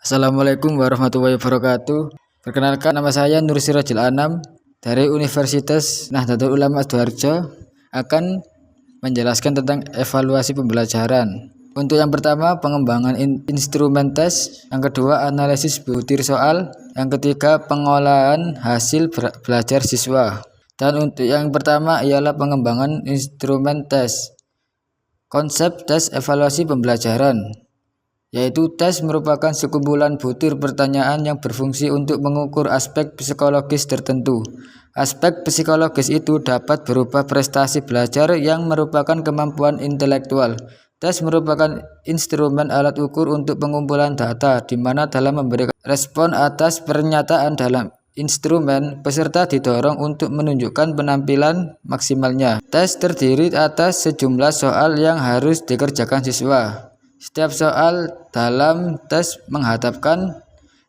Assalamualaikum warahmatullahi wabarakatuh. Perkenalkan, nama saya Nur Sirajul Anam dari Universitas Nahdlatul Ulama Sidoarjo akan menjelaskan tentang evaluasi pembelajaran. Untuk yang pertama, pengembangan instrumen tes. Yang kedua, analisis butir soal. Yang ketiga, pengolahan hasil belajar siswa. Dan untuk yang pertama ialah pengembangan instrumen tes. Konsep tes evaluasi pembelajaran, yaitu tes merupakan sekumpulan butir pertanyaan yang berfungsi untuk mengukur aspek psikologis tertentu. Aspek psikologis itu dapat berupa prestasi belajar yang merupakan kemampuan intelektual. Tes merupakan instrumen alat ukur untuk pengumpulan data, di mana dalam memberikan respon atas pernyataan dalam instrumen, peserta didorong untuk menunjukkan penampilan maksimalnya. Tes terdiri atas sejumlah soal yang harus dikerjakan siswa. Setiap soal dalam tes menghadapkan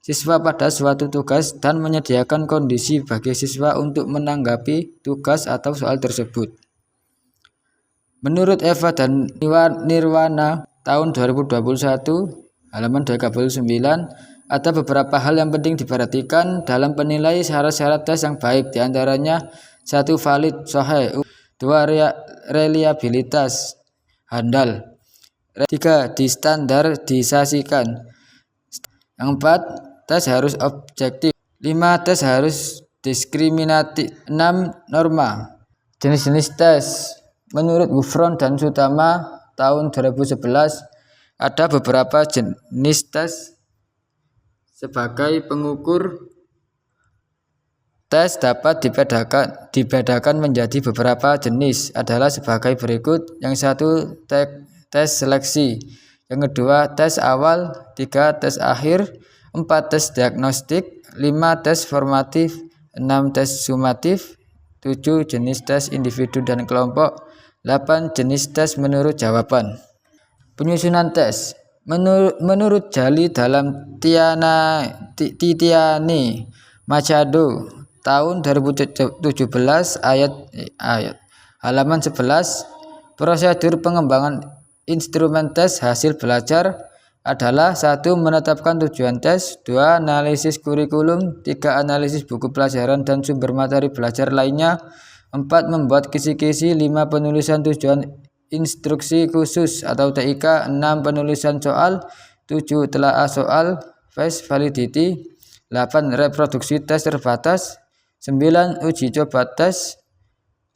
siswa pada suatu tugas dan menyediakan kondisi bagi siswa untuk menanggapi tugas atau soal tersebut. Menurut Eva dan Nirwana tahun 2021 halaman 239, ada beberapa hal yang penting diperhatikan dalam penilai syarat-syarat tes yang baik, diantaranya 1. Valid sahih, 2. Reliabilitas handal, 3. Distandarisasikan, 4. Tes harus objektif, 5. Tes harus diskriminatif, 6. Norma. Jenis-jenis tes. Menurut Gufron dan Sutama tahun 2011, ada beberapa jenis tes. Sebagai pengukur tes dapat dibedakan menjadi beberapa jenis adalah sebagai berikut. Yang satu, tes seleksi. Yang kedua, tes awal. 3. Tes akhir. 4. Tes diagnostik. 5. Tes formatif. 6. Tes sumatif. 7. Jenis tes individu dan kelompok. 8. Jenis tes menurut jawaban. Penyusunan tes. Menurut Jali dalam Titiani Machado tahun 2017 ayat halaman 11, prosedur pengembangan instrumen tes hasil belajar adalah 1. Menetapkan tujuan tes, 2. Analisis kurikulum, 3. Analisis buku pelajaran dan sumber materi belajar lainnya, 4. Membuat kisi-kisi, 5. Penulisan tujuan instruksi khusus atau TIK, 6. Penulisan soal, 7. Telaah soal, face validity, 8. Reproduksi tes terbatas, 9. Uji coba tes,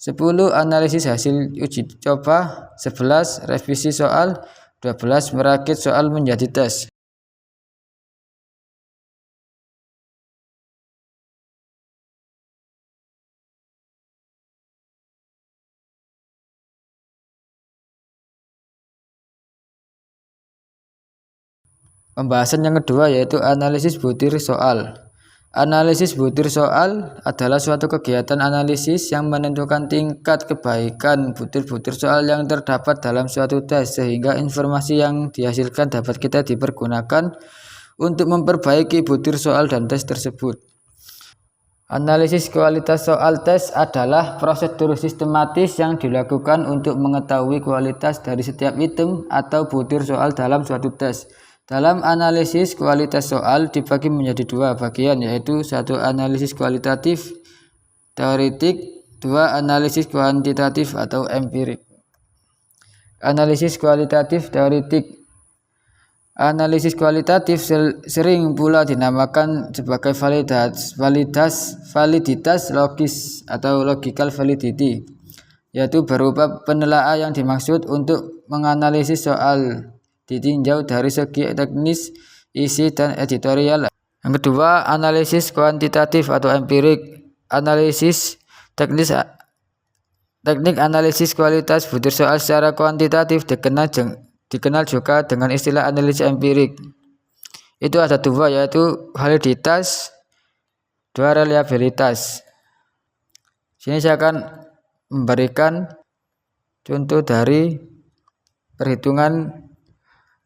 10. Analisis hasil uji coba, 11. Revisi soal, 12. Merakit soal menjadi tes. Pembahasan yang kedua yaitu analisis butir soal. Analisis butir soal adalah suatu kegiatan analisis yang menentukan tingkat kebaikan butir-butir soal yang terdapat dalam suatu tes, sehingga informasi yang dihasilkan dapat kita dipergunakan untuk memperbaiki butir soal dan tes tersebut. Analisis kualitas soal tes adalah prosedur sistematis yang dilakukan untuk mengetahui kualitas dari setiap item atau butir soal dalam suatu tes. Dalam analisis kualitas soal dibagi menjadi dua bagian, yaitu 1. Analisis kualitatif teoretik, 2. Analisis kuantitatif atau empirik. Analisis kualitatif teoretik. Analisis kualitatif sering pula dinamakan sebagai validitas logis atau logical validity, yaitu berupa penelaahan yang dimaksud untuk menganalisis soal ditinjau dari segi teknis, isi, dan editorial. Yang kedua, analisis kuantitatif atau empirik. Teknik analisis kualitas butir soal secara kuantitatif dikenal juga dengan istilah analisis empirik. Itu ada dua, yaitu validitas, 2. reliabilitas. Sini saya akan memberikan contoh dari perhitungan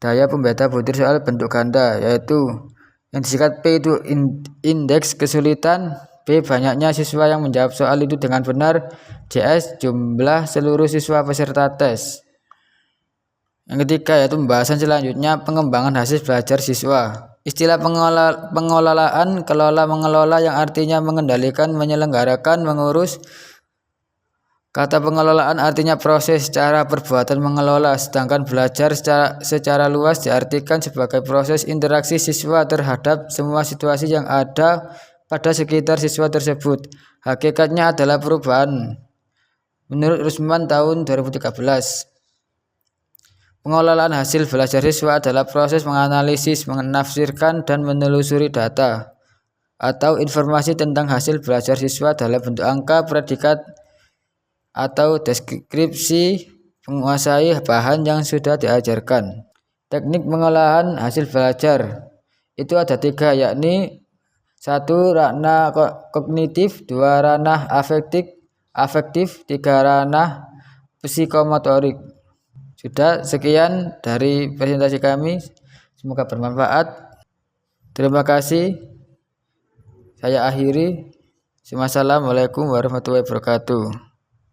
daya pembeta butir soal bentuk ganda, yaitu yang disingkat P itu indeks kesulitan, B banyaknya siswa yang menjawab soal itu dengan benar, JS jumlah seluruh siswa peserta tes. Yang ketiga yaitu pembahasan selanjutnya pengembangan hasil belajar siswa. Istilah pengelolaan, kelola, mengelola yang artinya mengendalikan, menyelenggarakan, mengurus. Kata pengelolaan artinya proses, cara, perbuatan mengelola, sedangkan belajar secara luas diartikan sebagai proses interaksi siswa terhadap semua situasi yang ada pada sekitar siswa tersebut. Hakikatnya adalah perubahan. Menurut Rusman tahun 2013. Pengelolaan hasil belajar siswa adalah proses menganalisis, menafsirkan, dan menelusuri data atau informasi tentang hasil belajar siswa dalam bentuk angka, predikat, atau deskripsi, menguasai bahan yang sudah diajarkan. Teknik pengolahan hasil belajar itu ada 3, yakni 1. Ranah kognitif, 2. Ranah afektif, 3. Ranah psikomotorik. Sudah, sekian dari presentasi kami, semoga bermanfaat. Terima kasih, saya akhiri. Wassalamualaikum warahmatullahi wabarakatuh.